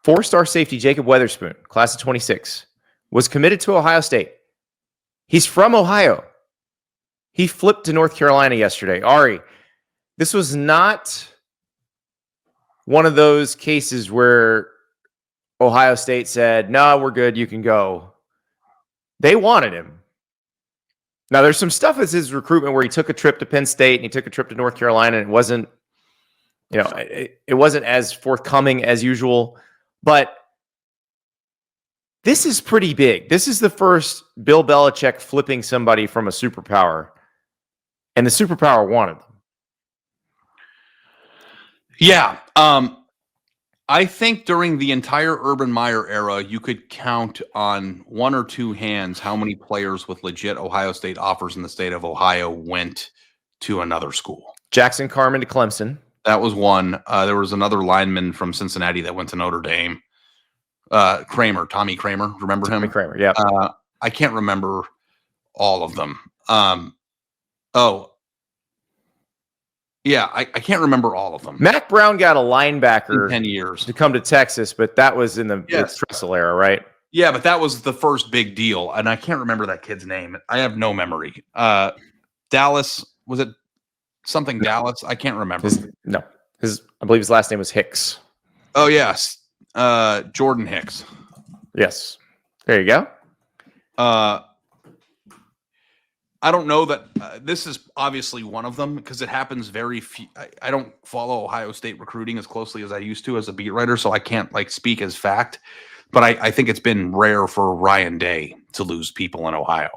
4-star safety Jakob Weatherspoon, class of 26, was committed to Ohio State. He's from Ohio. He flipped to North Carolina yesterday. Ari, this was not one of those cases where Ohio State said, no, we're good, you can go. They wanted him. Now, there's some stuff with his recruitment where he took a trip to Penn State and he took a trip to North Carolina, and it wasn't, it wasn't as forthcoming as usual. But this is pretty big. This is the first Bill Belichick flipping somebody from a superpower, and the superpower wanted them. Yeah. I think during the entire Urban Meyer era, you could count on one or two hands how many players with legit Ohio State offers in the state of Ohio went to another school. Jackson Carman to Clemson. That was one. There was another lineman from Cincinnati that went to Notre Dame. Tommy Kramer. Remember him? Tommy Kramer, yeah. I can't remember all of them. Yeah, I can't remember all of them. Mac Brown got a linebacker in 10 years to come to Texas, but that was in the Tressel era, right? Yeah, but that was the first big deal, and I can't remember that kid's name. I have no memory. Dallas, was it something Dallas? I can't remember. I believe his last name was Hicks. Oh, yes. Jordan Hicks. Yes. There you go. I don't know that this is obviously one of them because it happens very few. I don't follow Ohio State recruiting as closely as I used to as a beat writer, so I can't speak as fact. But I think it's been rare for Ryan Day to lose people in Ohio.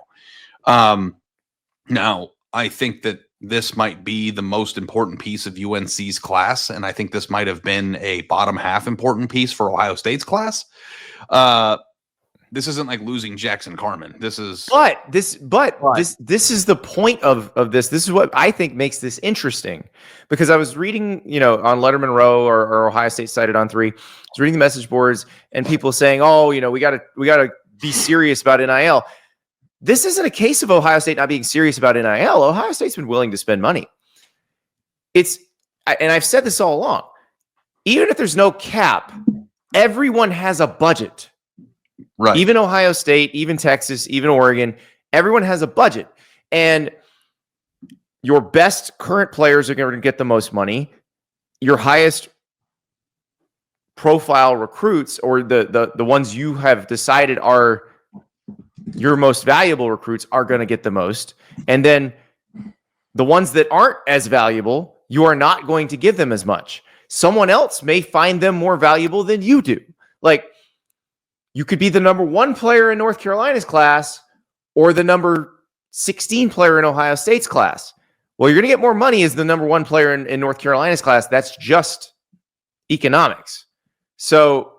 Now, I think that this might be the most important piece of UNC's class, and I think this might have been a bottom half important piece for Ohio State's class. This isn't like losing Jackson Carman. This is this is the point of this. This is what I think makes this interesting, because I was reading, on Letterman Row or Ohio State Cited on 3. I was reading the message boards and people saying, "Oh, we gotta be serious about NIL." This isn't a case of Ohio State not being serious about NIL. Ohio State's been willing to spend money. And I've said this all along. Even if there's no cap, everyone has a budget. Right. Even Ohio State, even Texas, even Oregon, everyone has a budget. And your best current players are going to get the most money. Your highest profile recruits, or the ones you have decided are your most valuable recruits, are going to get the most. And then the ones that aren't as valuable, you are not going to give them as much. Someone else may find them more valuable than you do. Like, you could be the number 1 player in North Carolina's class or the number 16 player in Ohio State's class. Well, you're going to get more money as the number 1 player in North Carolina's class. That's just economics. So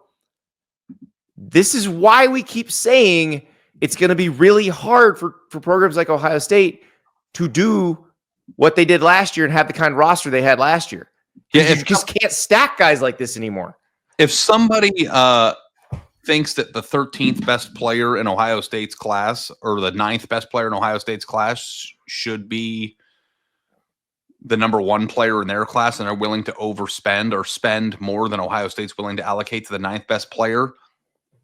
this is why we keep saying it's going to be really hard for programs like Ohio State to do what they did last year and have the kind of roster they had last year. Yeah, you just can't stack guys like this anymore. If somebody thinks that the 13th best player in Ohio State's class or the 9th best player in Ohio State's class should be the number 1 player in their class, and are willing to overspend or spend more than Ohio State's willing to allocate to the 9th best player,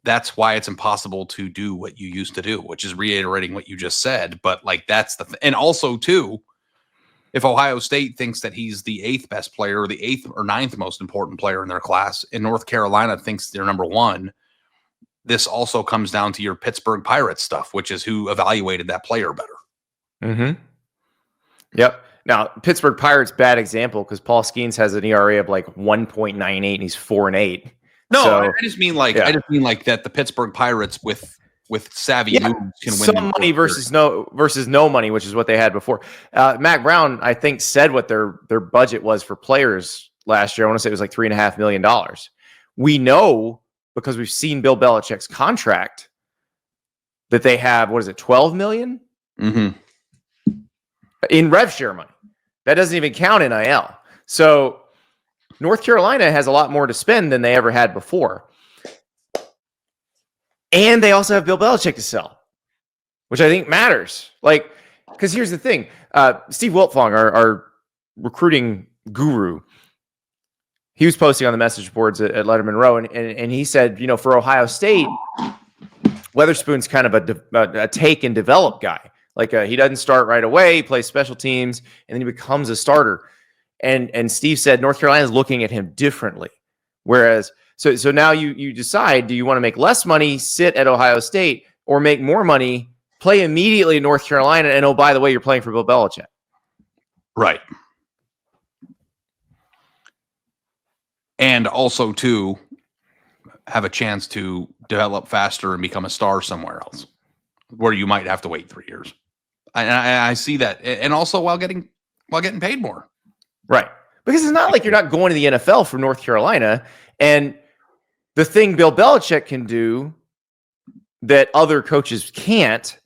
that's why it's impossible to do what you used to do, which is reiterating what you just said. But that's and also too, if Ohio State thinks that he's the 8th best player or the 8th or 9th most important player in their class, and North Carolina thinks they're number 1, this also comes down to your Pittsburgh Pirates stuff, which is who evaluated that player better. Mm-hmm. Yep. Now, Pittsburgh Pirates, bad example, because Paul Skeens has an ERA of 1.98 and he's 4-8. No, so, I just mean that the Pittsburgh Pirates with savvy moves can win some money versus no money, which is what they had before. Mac Brown, I think, said what their budget was for players last year. I want to say it was $3.5 million. We know, because we've seen Bill Belichick's contract, that they have, $12 million in rev share money. That doesn't even count NIL. So North Carolina has a lot more to spend than they ever had before. And they also have Bill Belichick to sell, which I think matters. Because here's the thing. Steve Wiltfong, our recruiting guru, he was posting on the message boards at Letterman Row, and he said, for Ohio State, Weatherspoon's kind of a take and develop guy. Like he doesn't start right away, he plays special teams, and then he becomes a starter. And Steve said North Carolina is looking at him differently. Whereas, so now you decide, do you want to make less money, sit at Ohio State, or make more money, play immediately in North Carolina, and oh, by the way, you're playing for Bill Belichick. Right. And also, too, have a chance to develop faster and become a star somewhere else, where you might have to wait 3 years. I see that, and also while getting paid more. Right. Because it's not like you're not going to the NFL from North Carolina. And the thing Bill Belichick can do that other coaches can't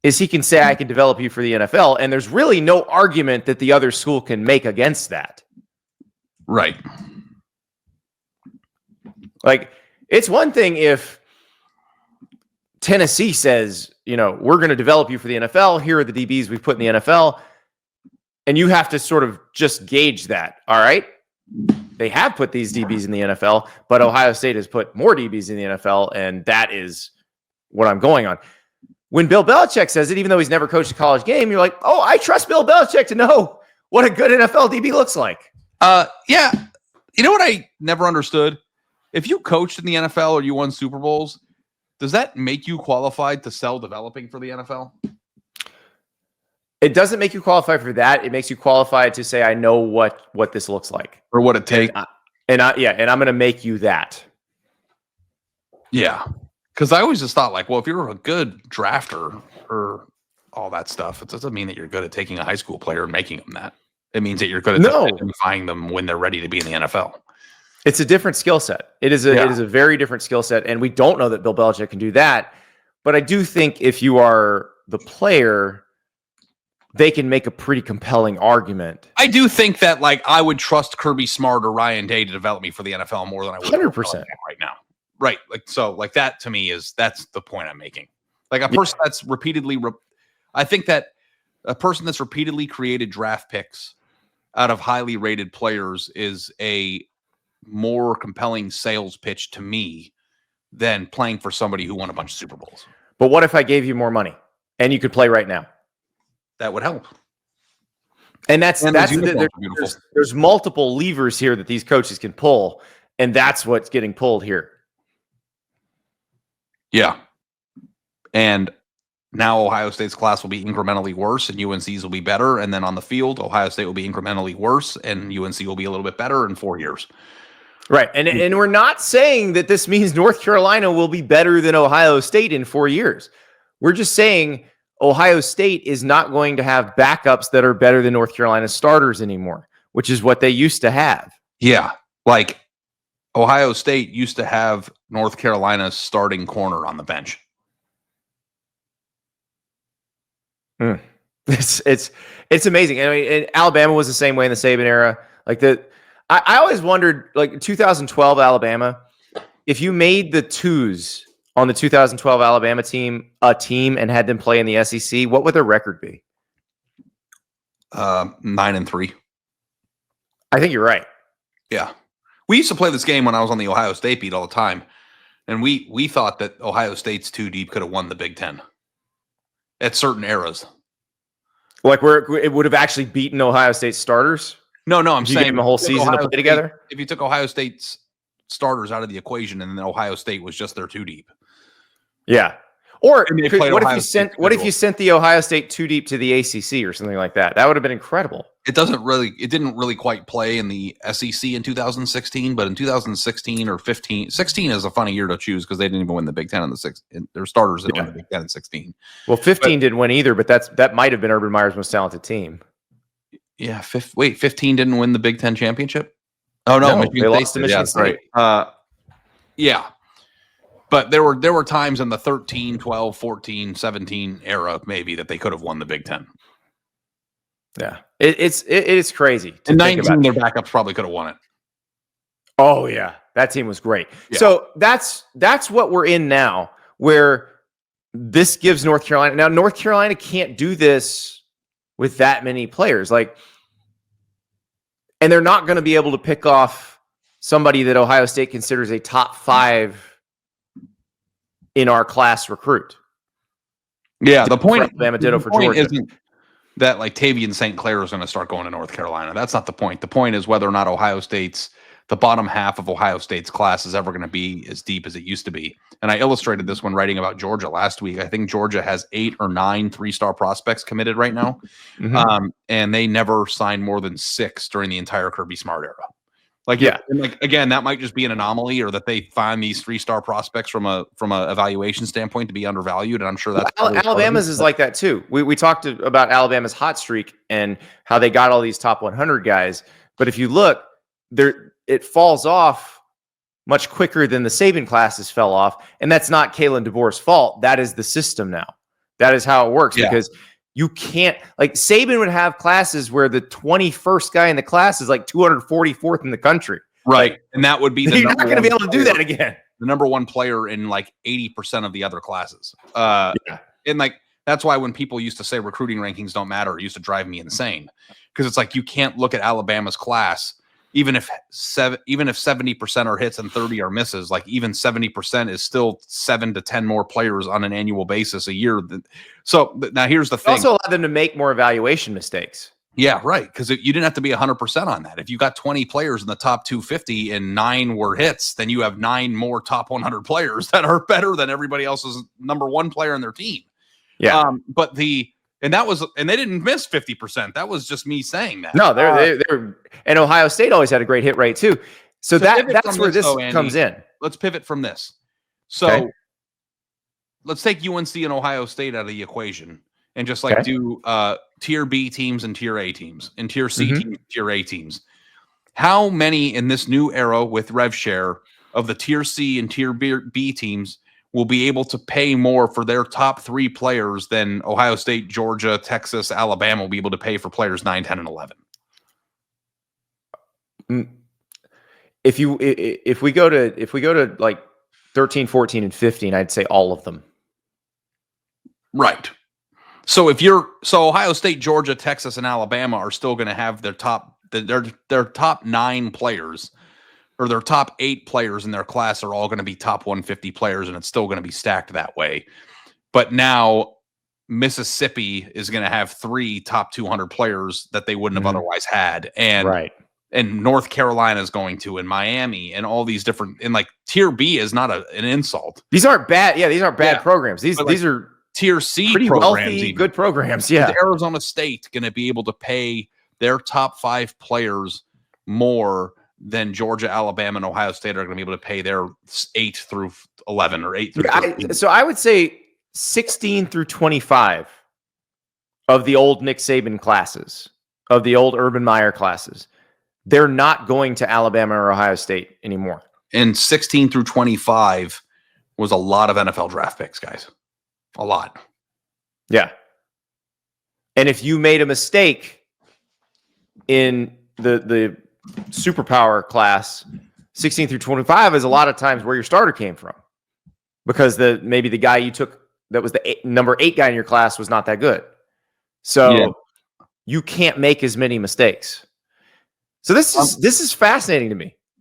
is he can say, I can develop you for the NFL. And there's really no argument that the other school can make against that. Right. Like, it's one thing if Tennessee says, we're going to develop you for the NFL. Here are the DBs we've put in the NFL. And you have to sort of just gauge that. All right. They have put these DBs in the NFL, but Ohio State has put more DBs in the NFL. And that is what I'm going on. When Bill Belichick says it, even though he's never coached a college game, you're like, oh, I trust Bill Belichick to know what a good NFL DB looks like. Yeah. You know what I never understood? If you coached in the NFL or you won Super Bowls, does that make you qualified to sell developing for the NFL? It doesn't make you qualify for that. It makes you qualified to say, I know what this looks like. Or what it takes. And I'm going to make you that. Yeah. Because I always just thought, like, well, if you're a good drafter or all that stuff, it doesn't mean that you're good at taking a high school player and making them that. It means that you're good at identifying them when they're ready to be in the NFL. It's a different skill set. It is a very different skill set. And we don't know that Bill Belichick can do that. But I do think if you are the player, they can make a pretty compelling argument. I do think that, like, I would trust Kirby Smart or Ryan Day to develop me for the NFL more than I would 100% right now. Right. Like, so, like, that to me that's the point I'm making. Like, a person that's repeatedly, I think that a person that's repeatedly created draft picks out of highly rated players is a more compelling sales pitch to me than playing for somebody who won a bunch of Super Bowls. But what if I gave you more money and you could play right now? That would help. And there's multiple levers here that these coaches can pull, and that's what's getting pulled here. Yeah. And now Ohio State's class will be incrementally worse and UNC's will be better. And then on the field, Ohio State will be incrementally worse and UNC will be a little bit better in 4 years. Right. And we're not saying that this means North Carolina will be better than Ohio State in 4 years. We're just saying Ohio State is not going to have backups that are better than North Carolina starters anymore, which is what they used to have. Yeah. Like, Ohio State used to have North Carolina's starting corner on the bench. It's amazing. I mean, and Alabama was the same way in the Saban era. Like I always wondered, like 2012 Alabama, if you made the twos on the 2012 Alabama team a team and had them play in the SEC, what would their record be? 9-3. I think you're right. Yeah. We used to play this game when I was on the Ohio State beat all the time. And we thought that Ohio State's 2 deep could have won the Big Ten at certain eras. Like where it would have actually beaten Ohio State starters? No, I'm saying give them a whole season to play together. If you took Ohio State's starters out of the equation and then Ohio State was just their 2 deep. Yeah. Or what if you sent the Ohio State 2 deep to the ACC or something like that? That would have been incredible. It didn't really quite play in the SEC in 2016, but in 2016 or 15, 16 is a funny year to choose because they didn't even win the Big Ten their starters didn't win the Big Ten in 16. Well, 15 didn't win either, but that might have been Urban Meyer's most talented team. Yeah, 15 didn't win the Big Ten championship? Oh no, they lost to Michigan State. Right. Yeah. But there were times in the 13, 12, 14, 17 era maybe that they could have won the Big Ten. Yeah. It is crazy. In 19, their backups probably could have won it. Oh, yeah. That team was great. Yeah. So that's what we're in now, where this gives North Carolina. Now, North Carolina can't do this with that many players. And they're not going to be able to pick off somebody that Ohio State considers a top 5 in our class recruit. Yeah, the point Alabama for Georgia isn't that like Tavian St. Clair is going to start going to North Carolina. That's not the point. The point is whether or not the bottom half of Ohio State's class is ever going to be as deep as it used to be. And I illustrated this when writing about Georgia last week. I think Georgia has 8 or 9 3-star prospects committed right now. And they never signed more than 6 during the entire Kirby Smart era. Again, that might just be an anomaly, or that they find these 3-star prospects from a evaluation standpoint to be undervalued. And I'm sure that's Alabama's is like that too. We talked about Alabama's hot streak and how they got all these top 100 guys. But if you look, it falls off much quicker than the Saban classes fell off. And that's not Kalen DeBoer's fault. That is the system now. That is how it works, because you can't, like, Saban would have classes where the 21st guy in the class is like 244th in the country. Right. Like, and that would be you're not going to be able to do that again. The number 1 player in like 80% of the other classes. And like, that's why when people used to say recruiting rankings don't matter, it used to drive me insane, because it's like, you can't look at Alabama's class. Even if 70% are hits and 30 are misses, like even 70% is still 7 to 10 more players on an annual basis a year. So now here's the thing. Also allowed them to make more evaluation mistakes. Yeah, right. Because you didn't have to be 100% on that. If you got 20 players in the top 250 and 9 were hits, then you have 9 more top 100 players that are better than everybody else's number 1 player in their team. Yeah. And they didn't miss 50%. That was just me saying that. No, they're and Ohio State always had a great hit rate too. So that's where this comes in. Let's pivot from this. So let's take UNC and Ohio State out of the equation and just do tier B teams and tier A teams and tier C teams, and tier A teams. How many in this new era with rev share of the tier C and tier B teams will be able to pay more for their top 3 players than Ohio State, Georgia, Texas, Alabama will be able to pay for players 9, 10, and 11? If we go to like 13, 14, and 15, I'd say all of them. Right. So Ohio State, Georgia, Texas, and Alabama are still going to have their top 9 players, or their top 8 players in their class are all going to be top 150 players, and it's still going to be stacked that way. But now Mississippi is going to have 3 top 200 players that they wouldn't have otherwise had. And North Carolina is going to, and Miami, and all these different, and like tier B is not an insult. These aren't bad. Yeah, these aren't bad programs. These are tier C pretty programs, wealthy, good programs. Yeah. Is Arizona State going to be able to pay their top 5 players more than Georgia, Alabama, and Ohio State are going to be able to pay their 8 through 11 or 8 through 13? So I would say 16 through 25 of the old Nick Saban classes, of the old Urban Meyer classes, they're not going to Alabama or Ohio State anymore. And 16 through 25 was a lot of NFL draft picks, guys. A lot. Yeah. And if you made a mistake in the Superpower class, 16 through 25 is a lot of times where your starter came from, because maybe the guy you took that was the number 8 guy in your class was not that good. So you can't make as many mistakes. So this is fascinating to me.